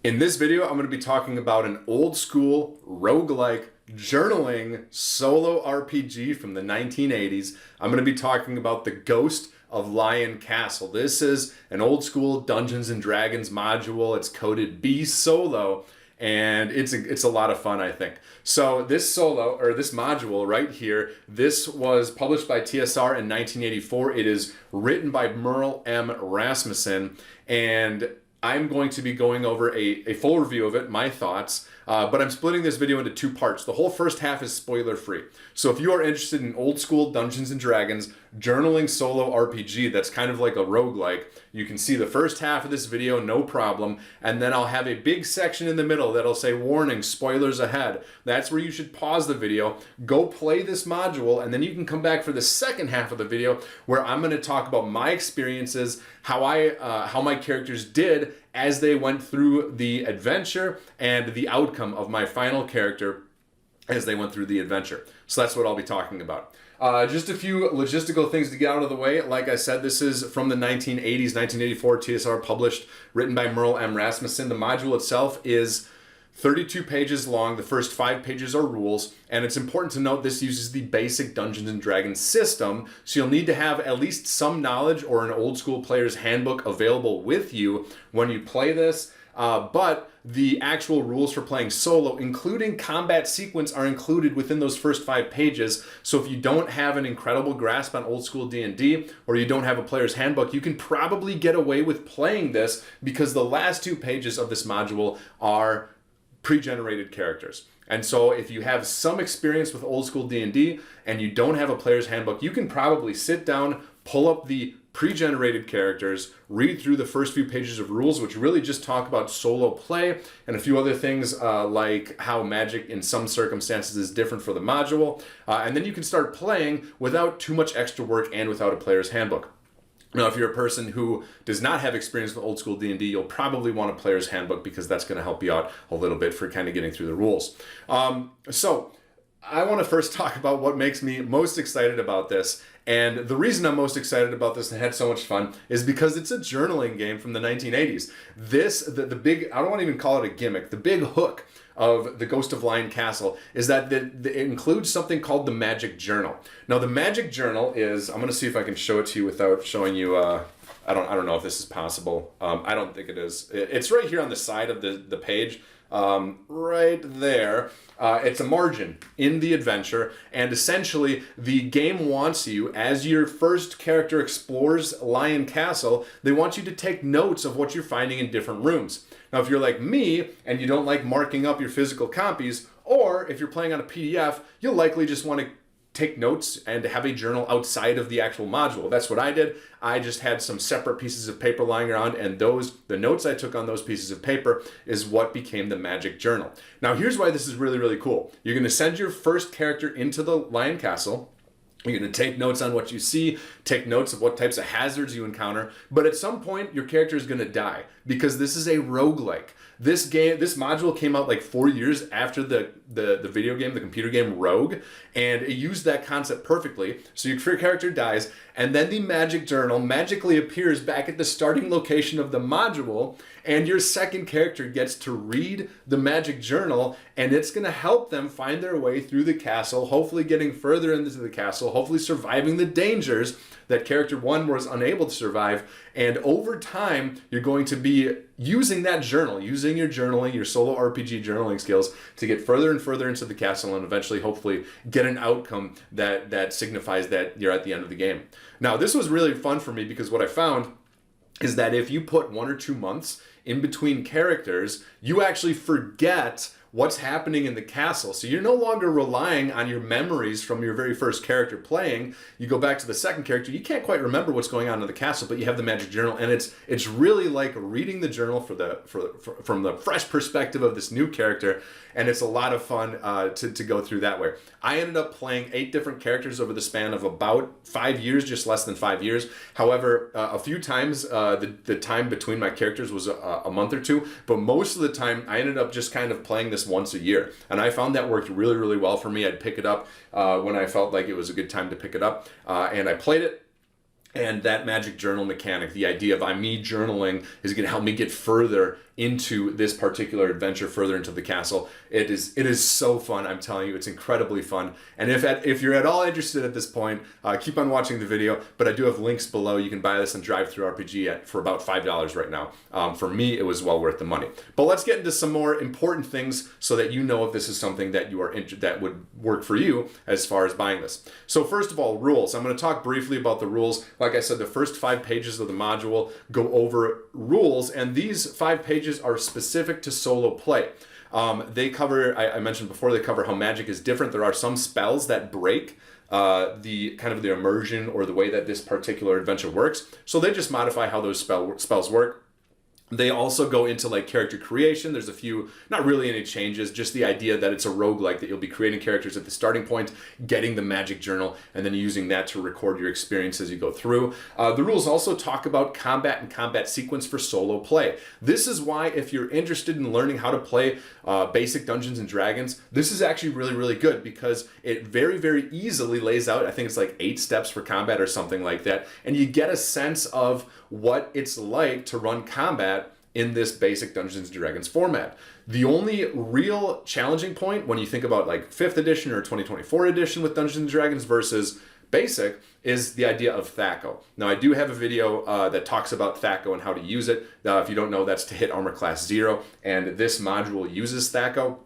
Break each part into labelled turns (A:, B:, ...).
A: In this video, I'm going to be talking about an old school roguelike journaling solo RPG from the 1980s. I'm going to be talking about the Ghost of Lion Castle. This is an old school Dungeons and Dragons module. It's coded B solo, and it's a lot of fun, I think. So this module right here, this was published by TSR in 1984. It is written by Merle M. Rasmussen, and I'm going to be going over a full review of it, my thoughts, but I'm splitting this video into two parts. The whole first half is spoiler free. So if you are interested in old school Dungeons and Dragons journaling solo RPG that's kind of like a roguelike, you can see the first half of this video, no problem, and then I'll have a big section in the middle that'll say warning, spoilers ahead. That's where you should pause the video, go play this module, and then you can come back for the second half of the video where I'm going to talk about my experiences, how my characters did as they went through the adventure, and the outcome of my final character as they went through the adventure. So that's what I'll be talking about. Just a few logistical things to get out of the way. Like I said, this is from the 1980s, 1984, TSR published, written by Merle M. Rasmussen. The module itself is 32 pages long. The first 5 pages are rules, and it's important to note this uses the basic Dungeons and Dragons system, so you'll need to have at least some knowledge or an old school player's handbook available with you when you play this. But the actual rules for playing solo, including combat sequence, are included within those first 5 pages. So if you don't have an incredible grasp on old school D&D, or you don't have a player's handbook, you can probably get away with playing this because the last 2 pages of this module are pre-generated characters. And so if you have some experience with old school D&D and you don't have a player's handbook, you can probably sit down, pull up the pre-generated characters, read through the first few pages of rules, which really just talk about solo play and a few other things like how magic in some circumstances is different for the module. And then you can start playing without too much extra work and without a player's handbook. Now, if you're a person who does not have experience with old school D&D, you'll probably want a player's handbook because that's going to help you out a little bit for kind of getting through the rules. So I want to first talk about what makes me most excited about this. And the reason I'm most excited about this and had so much fun is because it's a journaling game from the 1980s. The big, I don't want to even call it a gimmick, the big hook of the Ghost of Lion Castle is that it includes something called the Magic Journal. Now, the Magic Journal is, I'm going to see if I can show it to you without showing you, I don't know if this is possible. I don't think it is. It's right here on the side of the page. Right there. It's a margin in the adventure, and essentially the game wants you, as your first character explores Lion Castle, they want you to take notes of what you're finding in different rooms. Now, if you're like me and you don't like marking up your physical copies, or if you're playing on a PDF, you'll likely just want to take notes and have a journal outside of the actual module. That's what I did. I just had some separate pieces of paper lying around, and the notes I took on those pieces of paper is what became the Magic Journal. Now, here's why this is really, really cool. You're going to send your first character into the Lion Castle. You're going to take notes on what you see, take notes of what types of hazards you encounter, but at some point your character is going to die because this is a roguelike. This module came out like 4 years after the video game, the computer game Rogue, and it used that concept perfectly. So your character dies, and then the Magic Journal magically appears back at the starting location of the module, and your second character gets to read the Magic Journal, and it's going to help them find their way through the castle, hopefully getting further into the castle, hopefully surviving the dangers that character 1 was unable to survive. And over time, you're going to be using that journal, using your journaling, your solo RPG journaling skills to get further and further into the castle and eventually, hopefully, get an outcome that signifies that you're at the end of the game. Now, this was really fun for me because what I found is that if you put 1 or 2 months in between characters, you actually forget what's happening in the castle. So you're no longer relying on your memories from your very first character playing. You go back to the second character, you can't quite remember what's going on in the castle, but you have the Magic Journal, and it's really like reading the journal from the fresh perspective of this new character, and it's a lot of fun to go through that way. I ended up playing 8 different characters over the span of about 5 years, just less than 5 years. However, a few times the time between my characters was a month or 2, but most of the time I ended up just kind of playing this once a year, and I found that worked really, really well for me. I'd pick it up when I felt like it was a good time to pick it up, and I played it. And that Magic Journal mechanic, the idea of me journaling, is going to help me get further into this particular adventure further into the castle. It is so fun. I'm telling you, it's incredibly fun. And if you're at all interested at this point, keep on watching the video. But I do have links below. You can buy this on DriveThruRPG for about $5 right now. For me, it was well worth the money. But let's get into some more important things so that you know if this is something that you are that would work for you as far as buying this. So first of all, rules. I'm going to talk briefly about the rules. Like I said, the first 5 pages of the module go over rules, and these 5 pages are specific to solo play. They cover, I mentioned before, they cover how magic is different. There are some spells that break the kind of the immersion or the way that this particular adventure works. So they just modify how those spells work. They also go into like character creation. There's a few, not really any changes, just the idea that it's a roguelike, that you'll be creating characters at the starting point, getting the magic journal, and then using that to record your experience as you go through. The rules also talk about combat and combat sequence for solo play. This is why if you're interested in learning how to play basic Dungeons and Dragons, this is actually really, really good because it very, very easily lays out, I think it's like 8 steps for combat or something like that, and you get a sense of what it's like to run combat in this basic Dungeons and Dragons format. The only real challenging point when you think about like 5th edition or 2024 edition with Dungeons and Dragons versus basic is the idea of THAC0. Now I do have a video that talks about THAC0 and how to use it. If you don't know, that's to hit armor class 0, and this module uses THAC0.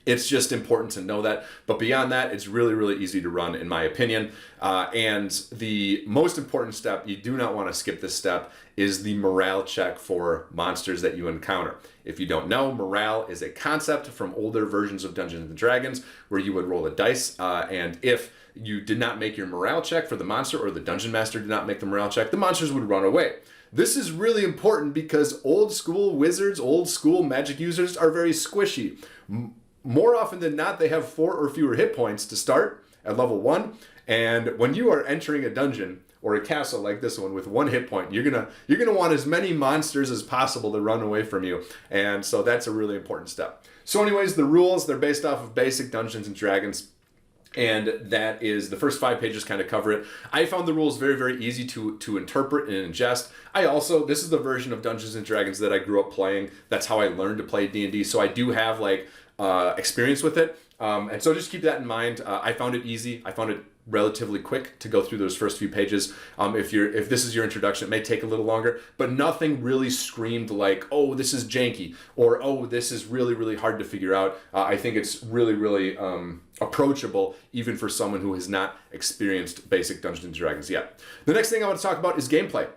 A: It's just important to know that. But beyond that, it's really, really easy to run, in my opinion. And the most important step, you do not want to skip this step, is the morale check for monsters that you encounter. If you don't know, morale is a concept from older versions of Dungeons and Dragons where you would roll a dice, and if you did not make your morale check for the monster, or the dungeon master did not make the morale check, the monsters would run away. This is really important because old school wizards, old school magic users are very squishy. More often than not, they have 4 or fewer hit points to start at level 1. And when you are entering a dungeon or a castle like this one with 1 hit point, you're gonna want as many monsters as possible to run away from you. And so that's a really important step. So anyways, the rules, they're based off of basic Dungeons and Dragons. And that is, the first 5 pages kind of cover it. I found the rules very, very easy to interpret and ingest. This is the version of Dungeons and Dragons that I grew up playing. That's how I learned to play D&D. So I do have like experience with it. And so just keep that in mind. I found it easy. I found it relatively quick to go through those first few pages. If this is your introduction, it may take a little longer, but nothing really screamed like, oh, this is janky, or oh, this is really, really hard to figure out. I think it's really, really approachable, even for someone who has not experienced basic Dungeons and Dragons yet. The next thing I want to talk about is gameplay.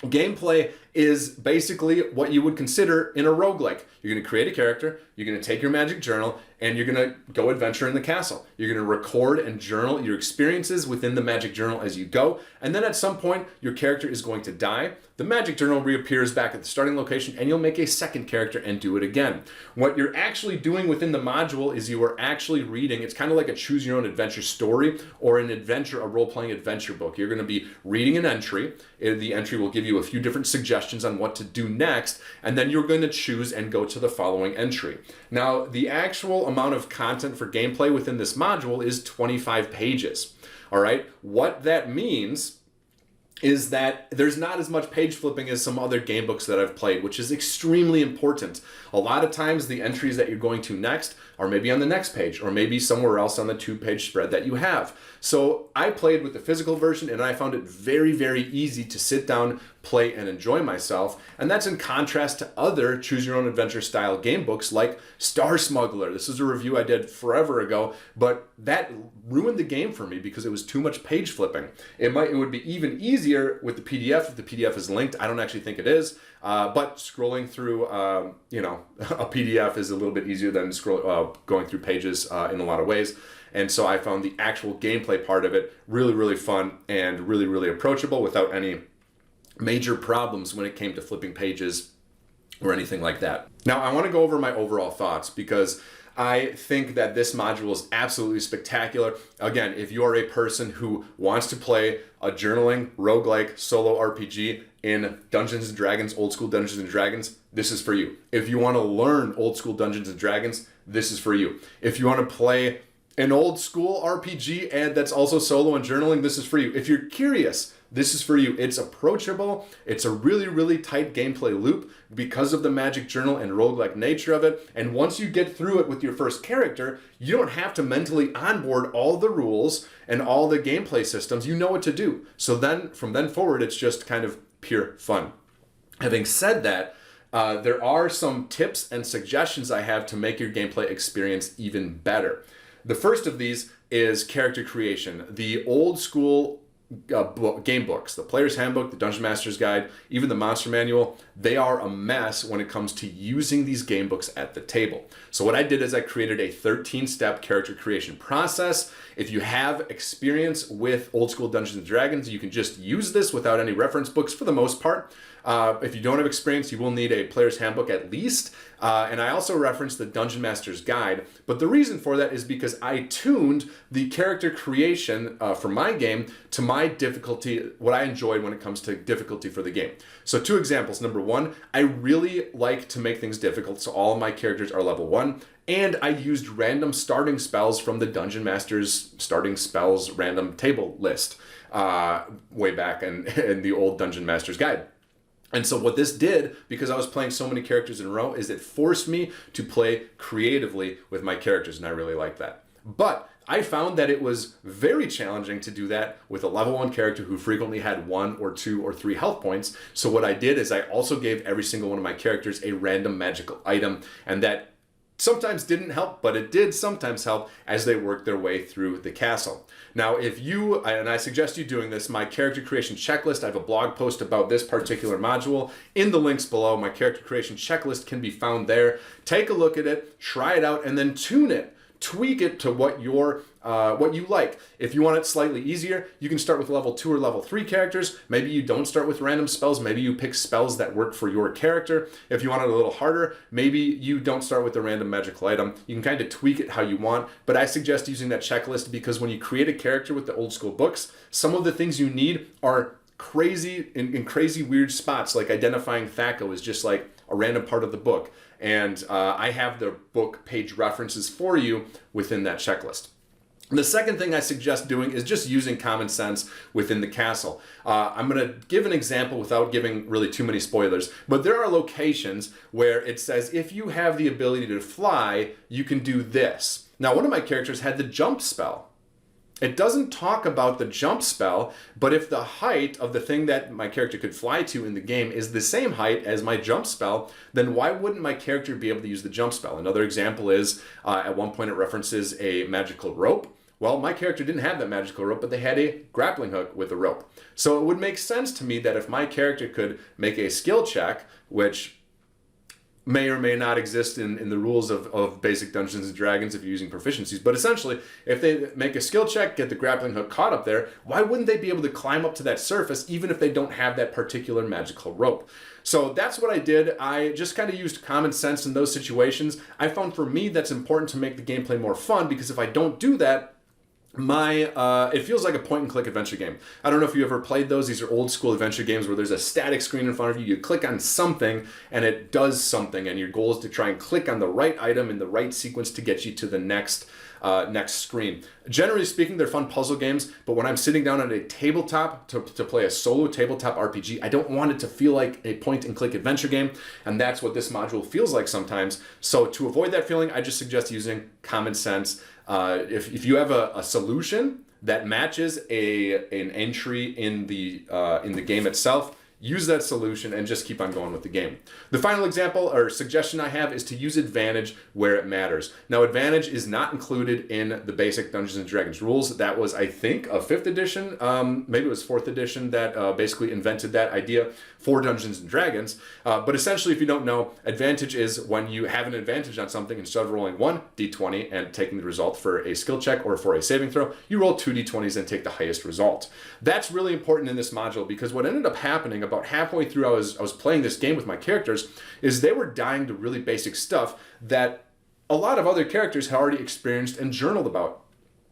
A: Gameplay is basically what you would consider in a roguelike. You're going to create a character, you're going to take your magic journal, and you're going to go adventure in the castle. You're going to record and journal your experiences within the magic journal as you go, and then at some point, your character is going to die. The magic journal reappears back at the starting location, and you'll make a second character and do it again. What you're actually doing within the module is you are actually reading, it's kind of like a choose your own adventure story or a role-playing adventure book. You're going to be reading an entry. The entry will give you a few different suggestions on what to do next, and then you're going to choose and go to the following entry. Now, the actual amount of content for gameplay within this module is 25 pages. All right, what that means is that there's not as much page flipping as some other game books that I've played, which is extremely important. A lot of times the entries that you're going to next are maybe on the next page or maybe somewhere else on the 2-page spread that you have. So I played with the physical version and I found it very, very easy to sit down, play, and enjoy myself. And that's in contrast to other choose your own adventure style game books like Star Smuggler. This is a review I did forever ago, but that ruined the game for me because it was too much page flipping. It would be even easier with the PDF if the PDF is linked. I don't actually think it is, but scrolling through a PDF is a little bit easier than going through pages in a lot of ways. And so I found the actual gameplay part of it really, really fun and really, really approachable without any major problems when it came to flipping pages or anything like that. Now, I want to go over my overall thoughts because I think that this module is absolutely spectacular. Again, if you are a person who wants to play a journaling, roguelike, solo RPG in Dungeons & Dragons, old school Dungeons & Dragons, this is for you. If you want to learn old school Dungeons & Dragons, this is for you. If you want to play an old school RPG, and that's also solo and journaling, this is for you. If you're curious, this is for you. It's approachable. It's a really, really tight gameplay loop because of the magic journal and roguelike nature of it. And once you get through it with your first character, you don't have to mentally onboard all the rules and all the gameplay systems. You know what to do. So then, from then forward, it's just kind of pure fun. Having said that, there are some tips and suggestions I have to make your gameplay experience even better. The first of these is character creation. The old school game books, the Player's Handbook, the Dungeon Master's Guide, even the Monster Manual, they are a mess when it comes to using these game books at the table. So what I did is I created a 13-step character creation process. If you have experience with old school Dungeons and Dragons, you can just use this without any reference books for the most part. If you don't have experience, you will need a Player's Handbook at least. And I also referenced the Dungeon Master's Guide. But the reason for that is because I tuned the character creation for my game to my difficulty, what I enjoyed when it comes to difficulty for the game. So 2 examples. Number 1, I really like to make things difficult, so all of my characters are level 1. And I used random starting spells from the Dungeon Master's starting spells random table list way back in the old Dungeon Master's Guide. And so what this did, because I was playing so many characters in a row, is it forced me to play creatively with my characters, and I really like that. But I found that it was very challenging to do that with a level 1 character who frequently had 1 or 2 or 3 health points. So what I did is I also gave every single one of my characters a random magical item, and that sometimes didn't help, but it did sometimes help as they worked their way through the castle. Now, if you, and I suggest you doing this, my character creation checklist, I have a blog post about this particular module in the links below. My character creation checklist can be found there. Take a look at it, try it out, and then tune it. Tweak it to what you like. If you want it slightly easier, you can start with level 2 or level 3 characters. Maybe you don't start with random spells. Maybe you pick spells that work for your character. If you want it a little harder, maybe you don't start with a random magical item. You can kind of tweak it how you want, but I suggest using that checklist because when you create a character with the old school books, some of the things you need are crazy in crazy weird spots, like identifying Thaco is just like a random part of the book. And I have the book page references for you within that checklist. The second thing I suggest doing is just using common sense within the castle. I'm going to give an example without giving really too many spoilers, but there are locations where it says if you have the ability to fly, you can do this. Now, one of my characters had the jump spell. It doesn't talk about the jump spell, but if the height of the thing that my character could fly to in the game is the same height as my jump spell, then why wouldn't my character be able to use the jump spell? Another example is, at one point it references a magical rope. Well, my character didn't have that magical rope, but they had a grappling hook with a rope. So it would make sense to me that if my character could make a skill check, which may or may not exist in the rules of basic Dungeons and Dragons if you're using proficiencies. But essentially, if they make a skill check, get the grappling hook caught up there, why wouldn't they be able to climb up to that surface even if they don't have that particular magical rope? So that's what I did. I just kind of used common sense in those situations. I found for me that's important to make the gameplay more fun because if I don't do that, it feels like a point-and-click adventure game. I don't know if you ever played those. These are old-school adventure games where there's a static screen in front of you. You click on something, and it does something, and your goal is to try and click on the right item in the right sequence to get you to the next screen. Generally speaking, they're fun puzzle games, but when I'm sitting down at a tabletop to play a solo tabletop RPG, I don't want it to feel like a point-and-click adventure game, and that's what this module feels like sometimes. So to avoid that feeling, I just suggest using common sense. If you have a solution that matches an entry in the game itself, use that solution and just keep on going with the game. The final example or suggestion I have is to use advantage where it matters. Now, advantage is not included in the basic Dungeons and Dragons rules. That was, I think, a 5th edition, maybe it was 4th edition that basically invented that idea for Dungeons and Dragons. But essentially, if you don't know, advantage is when you have an advantage on something, instead of rolling 1d20 and taking the result for a skill check or for a saving throw, you roll 2d20s and take the highest result. That's really important in this module because what ended up happening about halfway through I was playing this game with my characters is they were dying to really basic stuff that a lot of other characters had already experienced and journaled about.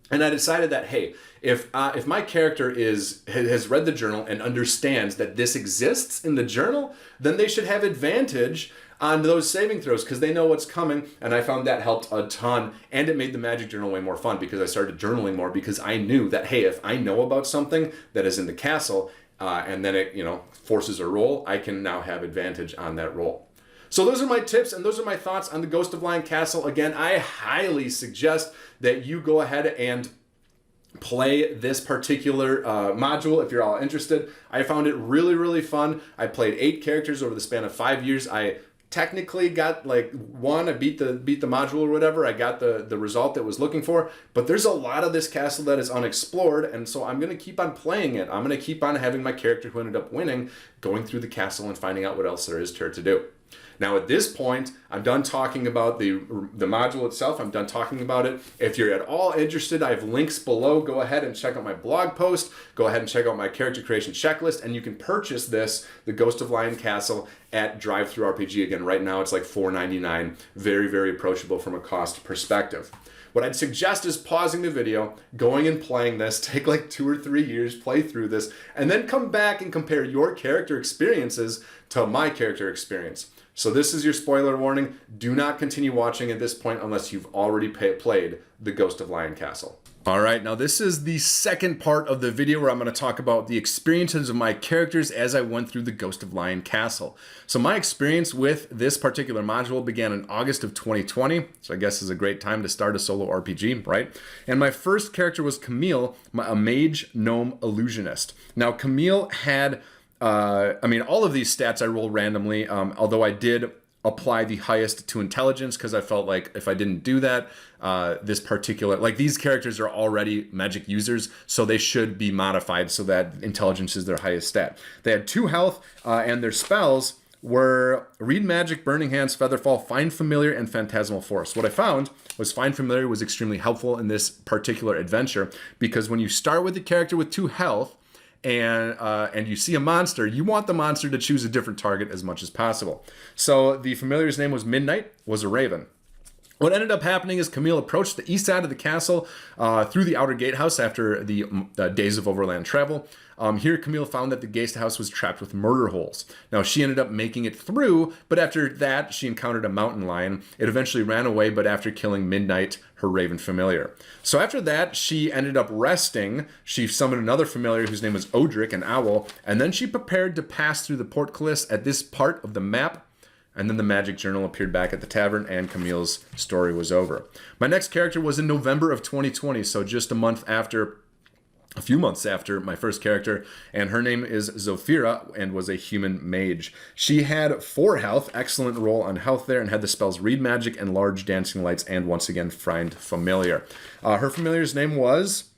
A: And I decided that, hey, if my character has read the journal and understands that this exists in the journal, then they should have advantage on those saving throws because they know what's coming, and I found that helped a ton, and it made the Magic Journal way more fun because I started journaling more because I knew that, hey, if I know about something that is in the castle and then it, forces a roll, I can now have advantage on that roll. So those are my tips and those are my thoughts on the Ghost of Lion Castle. Again, I highly suggest that you go ahead and play this particular module if you're all interested. I found it really, really fun. I played 8 characters over the span of 5 years. I technically got I beat the module or whatever. I got the result that was looking for, but there's a lot of this castle that is unexplored, and so I'm going to keep on playing it. I'm going to keep on having my character who ended up winning, going through the castle and finding out what else there is to do. Now at this point, I'm done talking about the module itself. I'm done talking about it. If you're at all interested, I have links below. Go ahead and check out my blog post. Go ahead and check out my character creation checklist, and you can purchase this, the Ghost of Lion Castle, at Drive-Thru RPG. Again, right now it's like $4.99. Very, very approachable from a cost perspective. What I'd suggest is pausing the video, going and playing this, take like 2 or 3 years, play through this, and then come back and compare your character experiences to my character experience. So this is your spoiler warning. Do not continue watching at this point unless you've already played the Ghost of Lion Castle. All right, now this is the second part of the video where I'm going to talk about the experiences of my characters as I went through the Ghost of Lion Castle. So my experience with this particular module began in August of 2020, so I guess is a great time to start a solo RPG, right? And my first character was Camille, a mage gnome illusionist. Now Camille had all of these stats I rolled randomly, although I did apply the highest to intelligence because I felt like if I didn't do that, these characters are already magic users, so they should be modified so that intelligence is their highest stat. They had 2 health, and their spells were Read Magic, Burning Hands, Featherfall, Find Familiar, and Phantasmal Force. What I found was Find Familiar was extremely helpful in this particular adventure because when you start with a character with 2 health, and you see a monster, you want the monster to choose a different target as much as possible. So the familiar's name was Midnight, was a raven. What ended up happening is Camille approached the east side of the castle through the outer gatehouse after the days of overland travel. Here, Camille found that the gatehouse was trapped with murder holes. Now, she ended up making it through, but after that, she encountered a mountain lion. It eventually ran away, but after killing Midnight, her raven familiar. So after that, she ended up resting. She summoned another familiar whose name was Odric, an owl, and then she prepared to pass through the portcullis at this part of the map. And then the Magic Journal appeared back at the tavern, and Camille's story was over. My next character was in November of 2020, so just a few months after my first character, and her name is Zofira and was a human mage. She had 4 health, excellent roll on health there, and had the spells Read Magic and Large Dancing Lights, and once again, Find Familiar. Her familiar's name was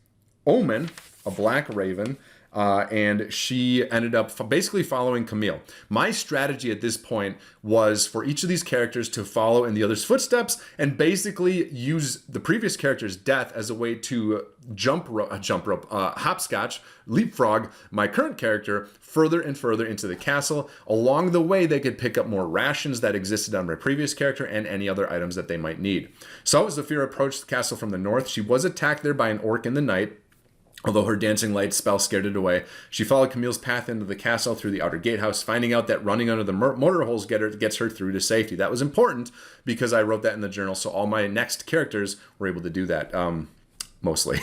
A: Omen, a black raven. And she ended up basically following Camille. My strategy at this point was for each of these characters to follow in the other's footsteps and basically use the previous character's death as a way to hopscotch, leapfrog my current character further and further into the castle. Along the way, they could pick up more rations that existed on my previous character and any other items that they might need. So as Zafira approached the castle from the north, she was attacked there by an orc in the night. Although her dancing light spell scared it away, she followed Camille's path into the castle through the outer gatehouse, finding out that running under the mortar holes gets her through to safety. That was important because I wrote that in the journal, so all my next characters were able to do that, mostly.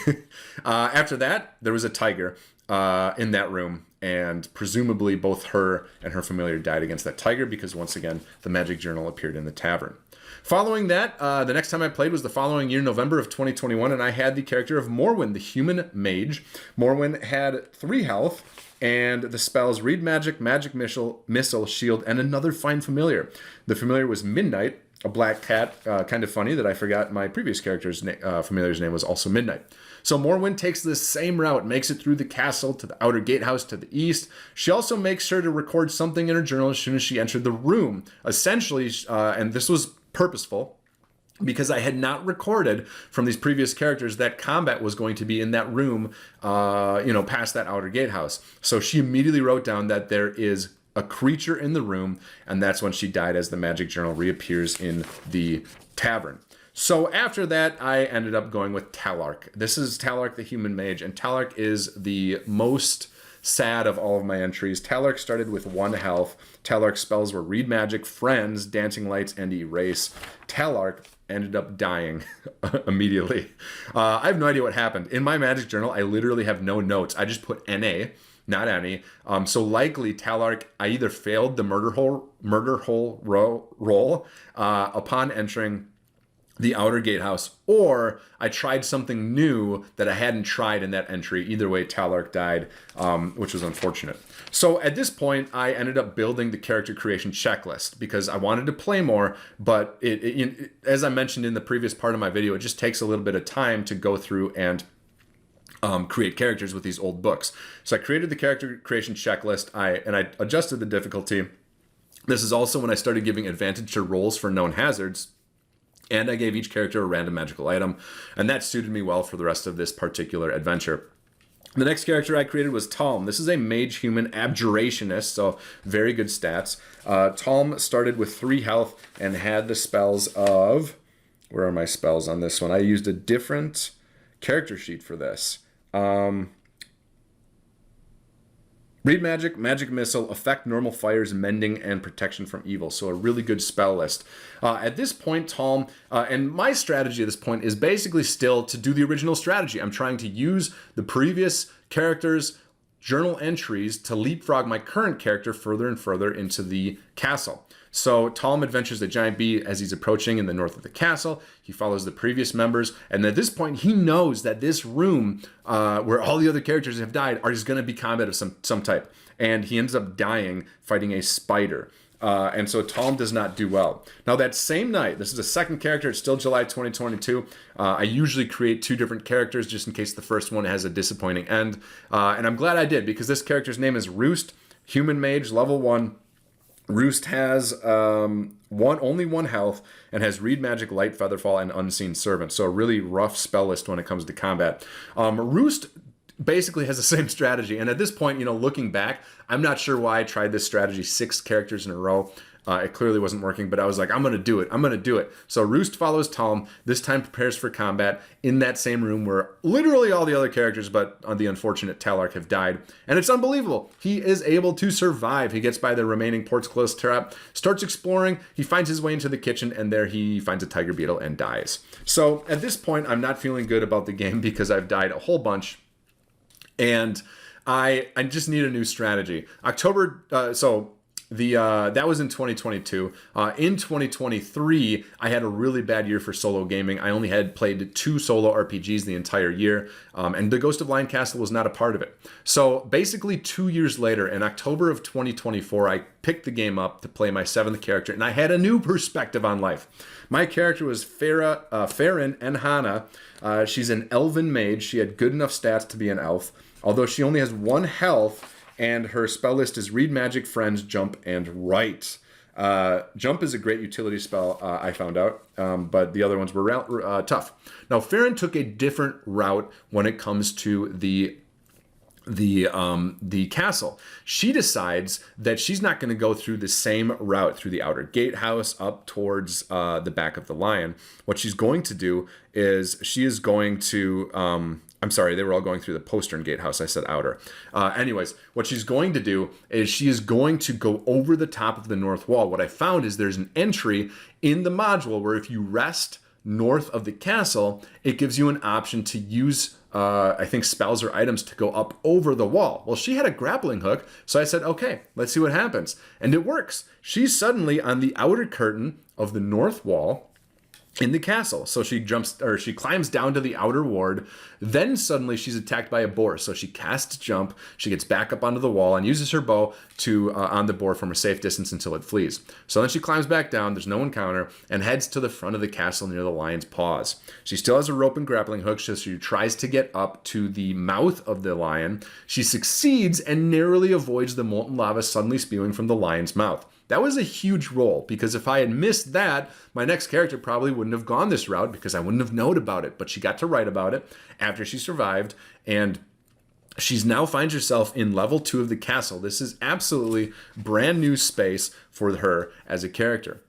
A: After that, there was a tiger in that room, and presumably both her and her familiar died against that tiger because, once again, the Magic Journal appeared in the tavern. Following that, the next time I played was the following year, November of 2021, and I had the character of Morwen, the human mage. Morwen had 3 health, and the spells Read Magic, Magic Missile, Shield, and another Find Familiar. The familiar was Midnight, a black cat. Kind of funny that I forgot my previous character's familiar's name was also Midnight. So Morwen takes the same route, makes it through the castle to the outer gatehouse to the east. She also makes sure to record something in her journal as soon as she entered the room. Essentially, and this was purposeful, because I had not recorded from these previous characters that combat was going to be in that room, past that outer gatehouse. So she immediately wrote down that there is a creature in the room, and that's when she died as the Magic Journal reappears in the tavern. So after that, I ended up going with Talark. This is Talark the human mage, and Talark is the most sad of all of my entries. Talark started with 1 health. Talark's spells were Read Magic, Friends, Dancing Lights, and Erase. Talark ended up dying immediately. I have no idea what happened. In my Magic journal, I literally have no notes. I just put NA, not any. So likely Talark, I either failed the murder hole roll upon entering the outer gatehouse, or I tried something new that I hadn't tried in that entry. Either way, Talark died, which was unfortunate. So at this point, I ended up building the character creation checklist because I wanted to play more, but as I mentioned in the previous part of my video, it just takes a little bit of time to go through and create characters with these old books. So I created the character creation checklist, and I adjusted the difficulty. This is also when I started giving advantage to rolls for known hazards. And I gave each character a random magical item, and that suited me well for the rest of this particular adventure. The next character I created was Talm. This is a mage human abjurationist, so very good stats. Talm started with 3 health and had the spells of... Where are my spells on this one? I used a different character sheet for this. Read Magic, Magic Missile, Affect Normal Fires, Mending, and Protection from Evil. So a really good spell list. At this point, Talm, and my strategy at this point is basically still to do the original strategy. I'm trying to use the previous character's journal entries to leapfrog my current character further and further into the castle. So Talm adventures the giant bee as he's approaching in the north of the castle. He follows the previous members, and at this point he knows that this room where all the other characters have died is going to be combat of some type, and he ends up dying fighting a spider. And so Talm does not do well. Now that same night, this is a second character, it's still July 2022. I usually create 2 different characters just in case the first one has a disappointing end. And I'm glad I did, because this character's name is Roost, human mage, level 1. Roost has only 1 health and has Read Magic, Light Featherfall, and Unseen Servant. So a really rough spell list when it comes to combat. Roost basically has the same strategy. And at this point, looking back, I'm not sure why I tried this strategy 6 characters in a row. It clearly wasn't working, but I was like, I'm going to do it. I'm going to do it. So Roost follows Talm, this time prepares for combat in that same room where literally all the other characters, but the unfortunate Talark, have died. And it's unbelievable. He is able to survive. He gets by the remaining ports close trap, starts exploring. He finds his way into the kitchen, and there he finds a tiger beetle and dies. So at this point, I'm not feeling good about the game because I've died a whole bunch. And I just need a new strategy. That was in 2022. In 2023, I had a really bad year for solo gaming. I only had played 2 solo RPGs the entire year, and the Ghost of Lion Castle was not a part of it. So basically 2 years later, in October of 2024, I picked the game up to play my 7th character, and I had a new perspective on life. My character was Faryn Enhana. She's an elven mage. She had good enough stats to be an elf, although she only has 1 health, and her spell list is Read Magic, Friends, Jump, and Write. Jump is a great utility spell, I found out, but the other ones were tough. Now, Faryn took a different route when it comes to the castle. She decides that she's not going to go through the same route through the outer gatehouse up towards the back of the lion. What she's going to do is she is going to... I'm sorry, they were all going through the postern gatehouse. I said outer. Anyways, what she's going to do is she is going to go over the top of the north wall. What I found is there's an entry in the module where if you rest north of the castle, it gives you an option to use, I think, spells or items to go up over the wall. Well, she had a grappling hook, so I said, okay, let's see what happens. And it works. She's suddenly on the outer curtain of the north wall in the castle. So she climbs down to the outer ward. Then suddenly she's attacked by a boar. So she casts Jump. She gets back up onto the wall and uses her bow to on the boar from a safe distance until it flees. So then she climbs back down. There's no encounter and heads to the front of the castle near the lion's paws. She still has a rope and grappling hook, so she tries to get up to the mouth of the lion. She succeeds and narrowly avoids the molten lava suddenly spewing from the lion's mouth. That was a huge roll, because if I had missed that, my next character probably wouldn't have gone this route because I wouldn't have known about it. But she got to write about it after she survived, and she's now finds herself in level 2 of the castle. This is absolutely brand new space for her as a character.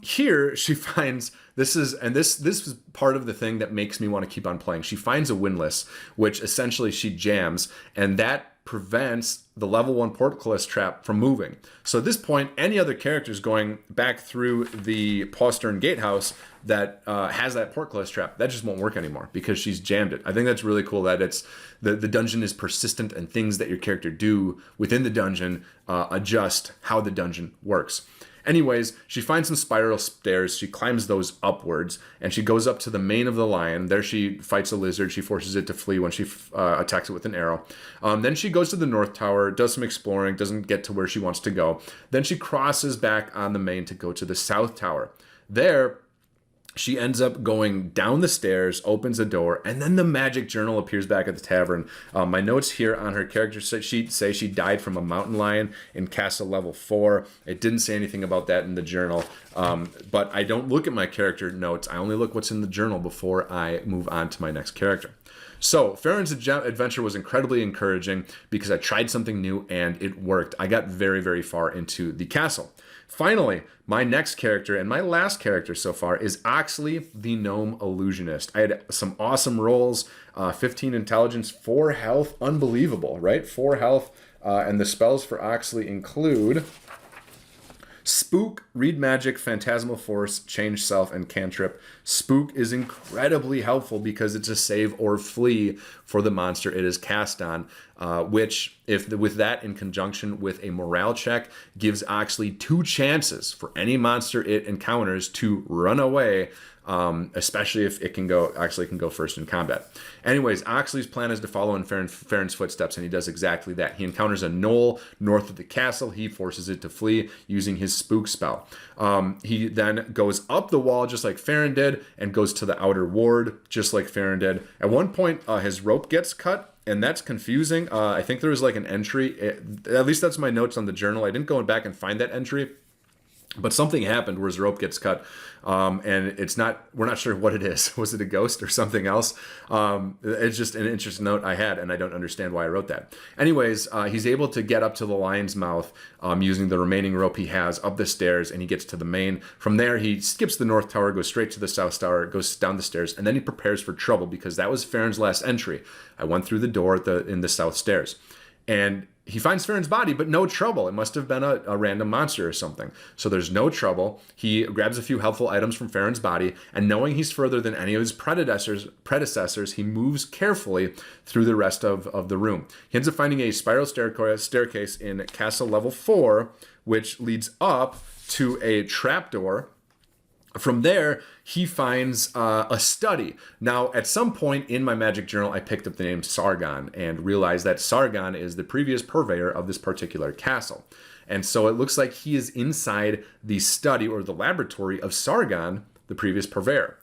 A: Here she finds this is part of the thing that makes me want to keep on playing. She finds a windlass, which essentially she jams, and that prevents the level 1 portcullis trap from moving. So at this point, any other characters going back through the postern gatehouse that has that portcullis trap, that just won't work anymore because she's jammed it. I think that's really cool that it's the dungeon is persistent and things that your character do within the dungeon adjust how the dungeon works. Anyways, she finds some spiral stairs. She climbs those upwards, and she goes up to the mane of the lion. There she fights a lizard. She forces it to flee when she attacks it with an arrow. Then she goes to the north tower, does some exploring, doesn't get to where she wants to go. Then she crosses back on the mane to go to the south tower. There, she ends up going down the stairs, opens a door, and then the magic journal appears back at the tavern. My notes here on her character sheet say she died from a mountain lion in castle level 4. It didn't say anything about that in the journal, but I don't look at my character notes. I only look what's in the journal before I move on to my next character. So Farron's adventure was incredibly encouraging because I tried something new and it worked. I got very, very far into the castle. Finally, my next character and my last character so far is Oxley, the Gnome Illusionist. I had some awesome rolls, 15 intelligence, 4 health, unbelievable, right? 4 health, and the spells for Oxley include Spook, Read Magic, Phantasmal Force, Change Self, and Cantrip. Spook is incredibly helpful because it's a save or flee for the monster it is cast on, which, with that in conjunction with a morale check, gives Oxley 2 chances for any monster it encounters to run away, especially if it can go, Oxley can go first in combat. Anyways, Oxley's plan is to follow in Farron's footsteps, and he does exactly that. He encounters a knoll north of the castle. He forces it to flee using his spook spell. He then goes up the wall just like Farron did and goes to the outer ward just like Farron did. At one point, his rope gets cut, and that's confusing. I think there was like an entry. At least that's my notes on the journal. I didn't go back and find that entry. But something happened where his rope gets cut, and we're not sure what it is. Was it a ghost or something else? It's just an interesting note I had, and I don't understand why I wrote that. Anyways, he's able to get up to the lion's mouth using the remaining rope he has up the stairs, and he gets to the main. From there, he skips the north tower, goes straight to the south tower, goes down the stairs, and then he prepares for trouble because that was Farron's last entry. I went through the door in the south stairs. And he finds Farron's body, but no trouble. It must have been a random monster or something. So there's no trouble. He grabs a few helpful items from Farron's body, and knowing he's further than any of his predecessors, he moves carefully through the rest of the room. He ends up finding a spiral staircase in castle level 4, which leads up to a trapdoor. From there, he finds a study. Now, at some point in my magic journal, I picked up the name Sargon and realized that Sargon is the previous purveyor of this particular castle. And so it looks like he is inside the study or the laboratory of Sargon, the previous purveyor.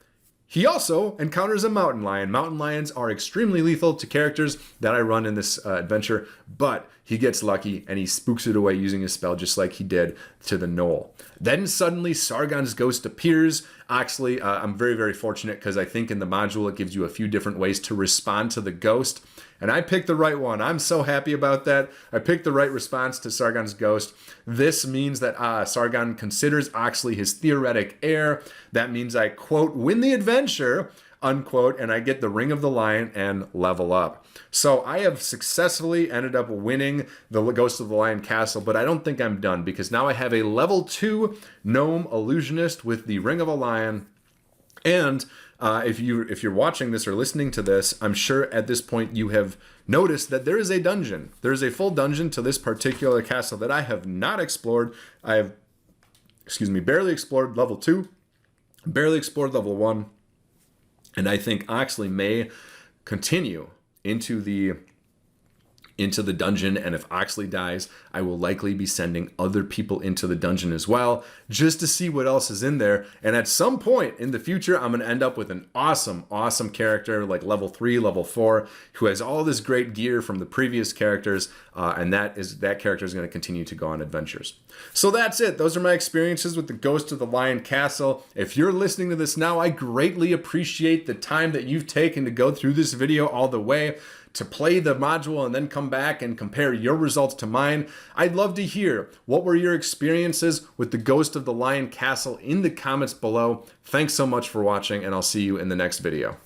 A: He also encounters a mountain lion. Mountain lions are extremely lethal to characters that I run in this adventure, but he gets lucky and he spooks it away using his spell just like he did to the knoll. Then suddenly Sargon's ghost appears. Actually, I'm very, very fortunate because I think in the module it gives you a few different ways to respond to the ghost. And I picked the right one. I'm so happy about that. I picked the right response to Sargon's ghost. This means that Sargon considers Oxley his theoretic heir. That means I, quote, win the adventure, unquote, and I get the Ring of the Lion and level up. So I have successfully ended up winning the Ghost of the Lion Castle, but I don't think I'm done because now I have a level 2 Gnome Illusionist with the Ring of a Lion. And if you're watching this or listening to this, I'm sure at this point you have noticed that there is a dungeon. There is a full dungeon to this particular castle that I have not explored. I have, barely explored level 2, barely explored level 1, and I think Oxley may continue into the dungeon, and if Oxley dies, I will likely be sending other people into the dungeon as well, just to see what else is in there. And at some point in the future, I'm going to end up with an awesome, awesome character, like level 3, level 4, who has all this great gear from the previous characters, and that character is going to continue to go on adventures. So that's it. Those are my experiences with the Ghost of the Lion Castle. If you're listening to this now, I greatly appreciate the time that you've taken to go through this video all the way, to play the module and then come back and compare your results to mine. I'd love to hear what were your experiences with the Ghost of the Lion Castle in the comments below. Thanks so much for watching, and I'll see you in the next video.